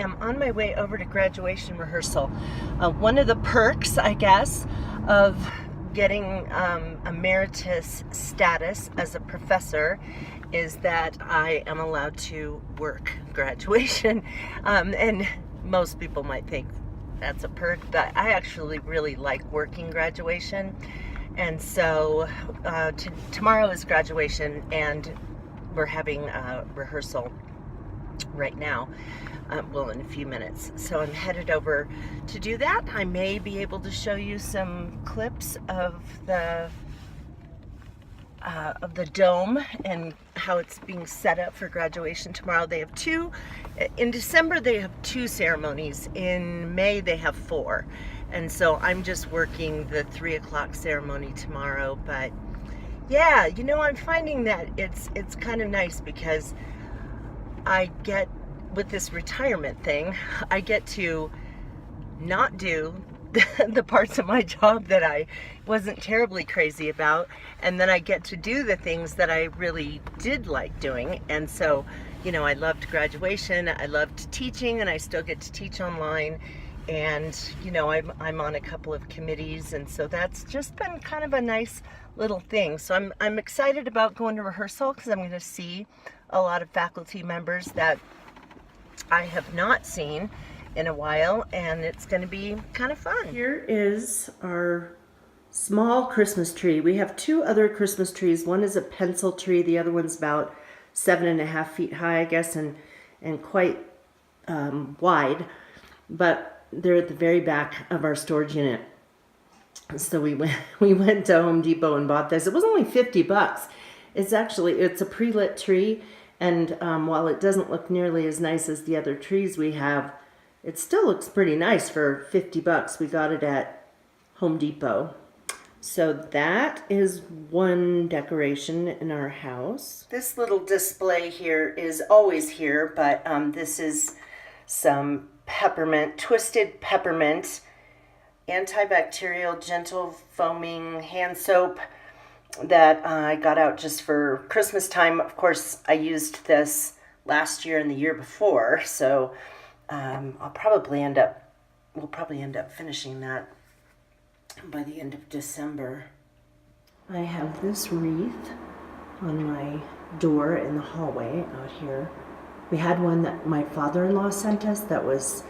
am on my way over to graduation rehearsal. One of the perks, I guess, of getting emeritus status as a professor is that I am allowed to work graduation. And most people might think that's a perk, but I actually really like working graduation. And so tomorrow is graduation, and we're having a rehearsal right now, well, in a few minutes. So I'm headed over to do that. I may be able to show you some clips of the dome and how it's being set up for graduation tomorrow. They have two. In December they have 2 ceremonies. In May they have 4. And so I'm just working the 3 o'clock ceremony tomorrow. But yeah, you know, I'm finding that it's kind of nice because I get, with this retirement thing, I get to not do the parts of my job that I wasn't terribly crazy about, and then I get to do the things that I really did like doing. And so, you know, I loved graduation, I loved teaching, and I still get to teach online. And you know, I'm on a couple of committees, and so that's just been kind of a nice little thing. So I'm excited about going to rehearsal because I'm going to see a lot of faculty members that I have not seen in a while, and it's going to be kind of fun. Here is our small Christmas tree. We have 2 other Christmas trees. One is a pencil tree, the other one's about 7.5 feet high, I guess, and quite wide, but they're at the very back of our storage unit. So we went to Home Depot and bought this. It was only $50. It's a pre-lit tree, and while it doesn't look nearly as nice as the other trees we have, it still looks pretty nice for $50. We got it at Home Depot. So that is one decoration in our house. This little display here is always here, but this is some peppermint, twisted peppermint, antibacterial, gentle foaming hand soap that I got out just for Christmas time. Of course, I used this last year and the year before, so we'll probably end up finishing that by the end of December. I have this wreath on my door in the hallway out here. We had one that my father-in-law sent us that was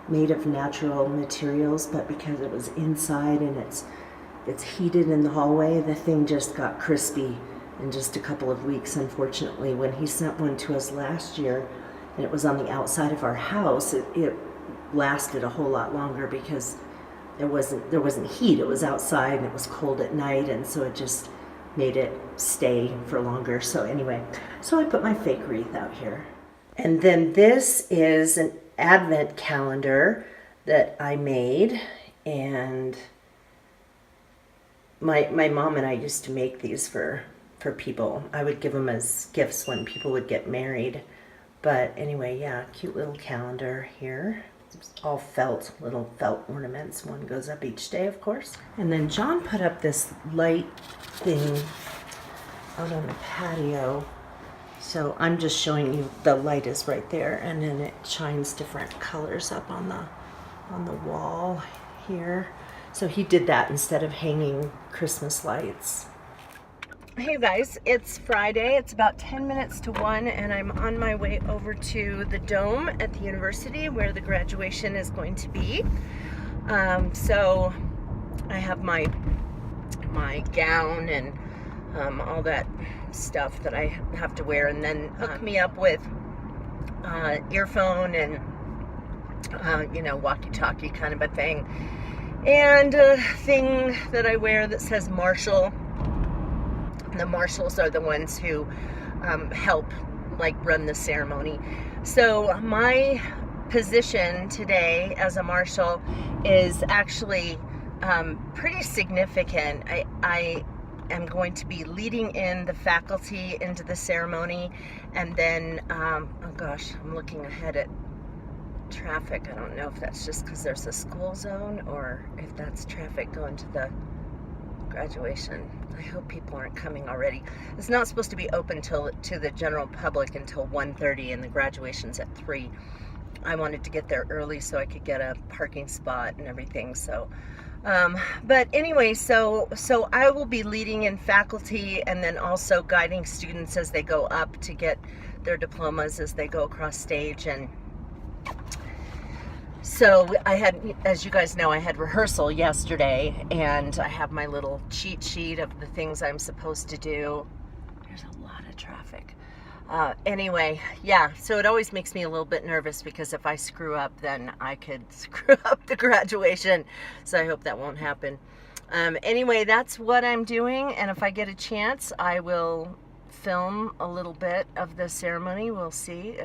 made of natural materials, but because it was inside and it's heated in the hallway, the thing just got crispy in just a couple of weeks, unfortunately. When he sent one to us last year, and it was on the outside of our house, it lasted a whole lot longer because there wasn't heat. It was outside and it was cold at night, and so it just made it stay for longer. So anyway, so I put my fake wreath out here. And then this is an advent calendar that I made, and my mom and I used to make these for people. I would give them as gifts when people would get married. But anyway, yeah, cute little calendar here. It's all little felt ornaments. One goes up each day, of course. And then John put up this light thing out on the patio. So I'm just showing you, the light is right there, and then it shines different colors up on the wall here. So he did that instead of hanging Christmas lights. Hey guys, it's Friday. It's about 10 minutes to 1, and I'm on my way over to the dome at the university where the graduation is going to be. So I have my gown and all that stuff that I have to wear, and then hook me up with earphone and you know, walkie-talkie kind of a thing, and a thing that I wear that says Marshall. The marshals are the ones who help like run the ceremony. So my position today as a marshal is actually pretty significant. I am going to be leading in the faculty into the ceremony, and then oh gosh, I'm looking ahead at traffic. I don't know if that's just because there's a school zone or if that's traffic going to the graduation. I hope people aren't coming already. It's not supposed to be open to the general public until 1:30, and the graduation's at 3. I wanted to get there early so I could get a parking spot and everything. So, but anyway, so I will be leading in faculty and then also guiding students as they go up to get their diplomas as they go across stage. And so I had, as you guys know, I had rehearsal yesterday, and I have my little cheat sheet of the things I'm supposed to do. There's a lot of traffic. Anyway, yeah, so it always makes me a little bit nervous because if I screw up, then I could screw up the graduation. So I hope that won't happen. Anyway, that's what I'm doing, and if I get a chance, I will film a little bit of the ceremony. We'll see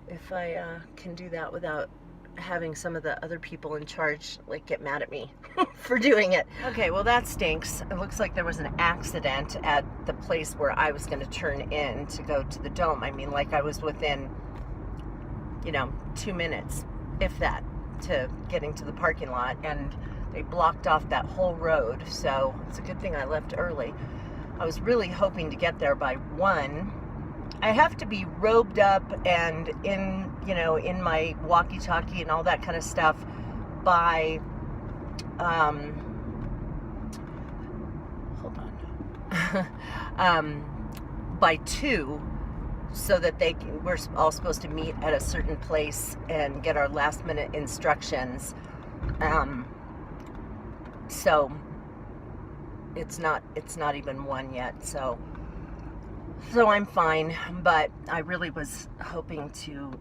if I can do that without having some of the other people in charge like get mad at me for doing it. Okay, well that stinks. It looks like there was an accident at the place where I was going to turn in to go to the dome. I mean, like I was within, 2 minutes, if that, to getting to the parking lot, and they blocked off that whole road. So it's a good thing I left early. I was really hoping to get there by 1. I have to be robed up and in my walkie-talkie and all that kind of stuff by, hold on, by 2, so that we're all supposed to meet at a certain place and get our last-minute instructions. So it's not even 1 yet, so I'm fine, but I really was hoping to,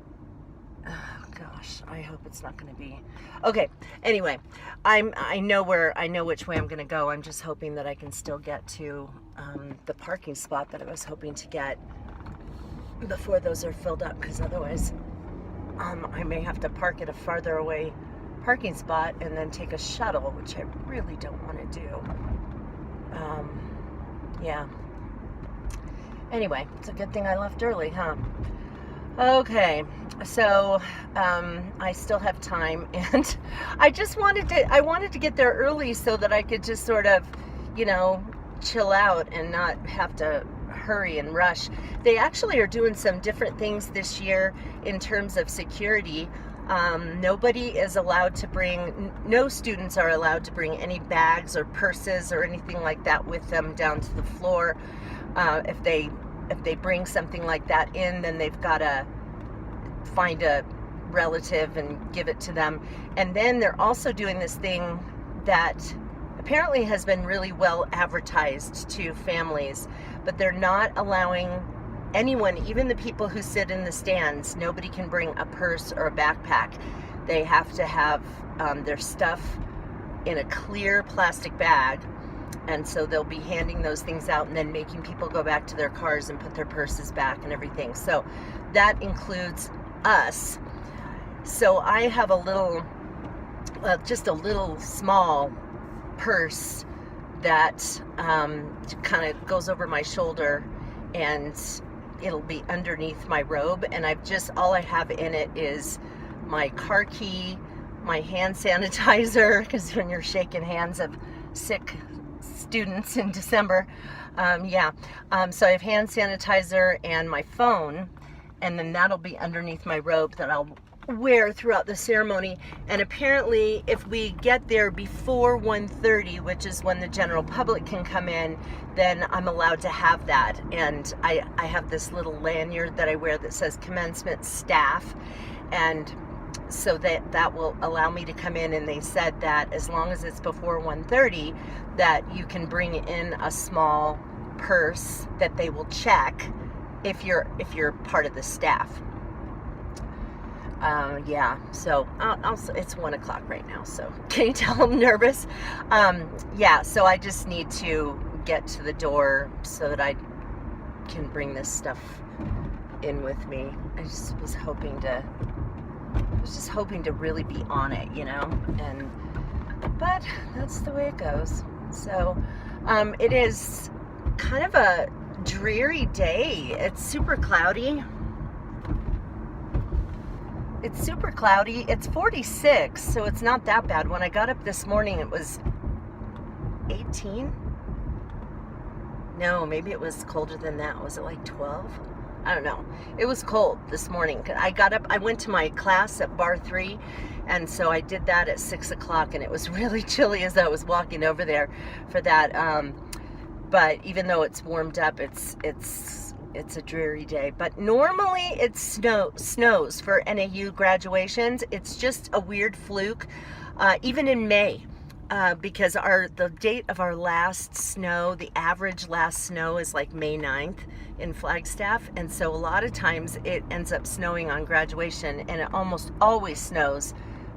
oh gosh, I hope it's not going to be, okay, anyway, I know which way I'm going to go. I'm just hoping that I can still get to the parking spot that I was hoping to get before those are filled up, because otherwise I may have to park at a farther away parking spot and then take a shuttle, which I really don't want to do. Yeah. Anyway, it's a good thing I left early, huh? Okay, so I still have time, and I wanted to get there early so that I could just sort of, chill out and not have to hurry and rush. They actually are doing some different things this year in terms of security. Nobody is allowed to bring, no students are allowed to bring any bags or purses or anything like that with them down to the floor. If they bring something like that in, then they've got to find a relative and give it to them. And then they're also doing this thing that apparently has been really well advertised to families, but they're not allowing anyone, even the people who sit in the stands, nobody can bring a purse or a backpack. They have to have their stuff in a clear plastic bag. And so they'll be handing those things out and then making people go back to their cars and put their purses back and everything. So that includes us. So I have a little, just a little small purse that kind of goes over my shoulder, and it'll be underneath my robe. And all I have in it is my car key, my hand sanitizer, because when you're shaking hands of sick students in December, so I have hand sanitizer and my phone, and then that'll be underneath my robe that I'll wear throughout the ceremony. And apparently if we get there before 1:30, which is when the general public can come in, then I'm allowed to have that. And I have this little lanyard that I wear that says commencement staff, and so that will allow me to come in. And they said that as long as it's before 1:30, that you can bring in a small purse that they will check if you're part of the staff. So it's 1 o'clock right now, so can you tell I'm nervous? So I just need to get to the door so that I can bring this stuff in with me. I just was hoping to really be on it, but that's the way it goes. So it is kind of a dreary day. It's super cloudy. It's 46, so it's not that bad. When I got up this morning, it was 18. No, maybe it was colder than that. Was it like 12? I don't know. It was cold this morning. I got up, I went to my class at Bar 3, and so I did that at 6 o'clock, and it was really chilly as I was walking over there for that. But even though it's warmed up, it's a dreary day. But normally it snows for NAU graduations. It's just a weird fluke, even in May. Because the date of our last snow, the average last snow is like May 9th in Flagstaff, and so a lot of times it ends up snowing on graduation, and it almost always snows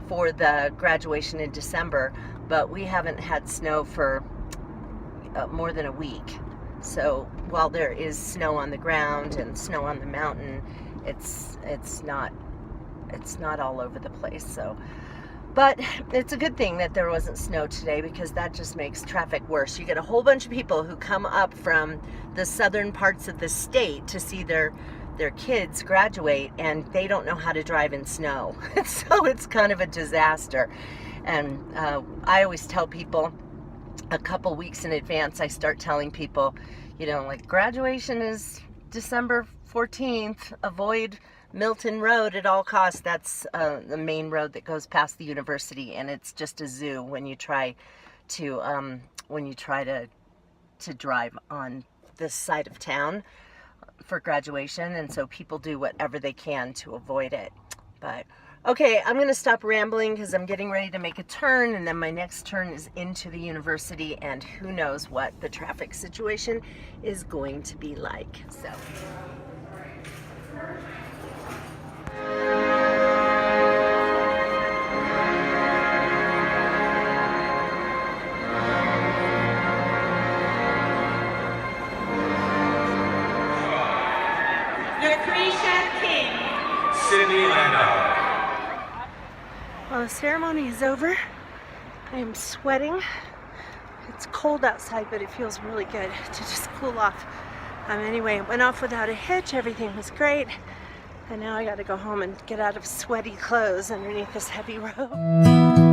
for the graduation in December, but we haven't had snow for more than a week. So while there is snow on the ground and snow on the mountain, it's not all over the place. So. But it's a good thing that there wasn't snow today, because that just makes traffic worse. You get a whole bunch of people who come up from the southern parts of the state to see their kids graduate, and they don't know how to drive in snow. So it's kind of a disaster. And I always tell people a couple weeks in advance, I start telling people, you know, like, graduation is December 14th, avoid Milton Road at all costs. That's the main road that goes past the university, and it's just a zoo when you try to drive on this side of town for graduation, and so people do whatever they can to avoid it. But okay, I'm gonna stop rambling because I'm getting ready to make a turn, and then my next turn is into the university, and who knows what the traffic situation is going to be like. So well, the ceremony is over. I am sweating. It's cold outside, but it feels really good to just cool off. Anyway, it went off without a hitch. Everything was great. And now I got to go home and get out of sweaty clothes underneath this heavy robe.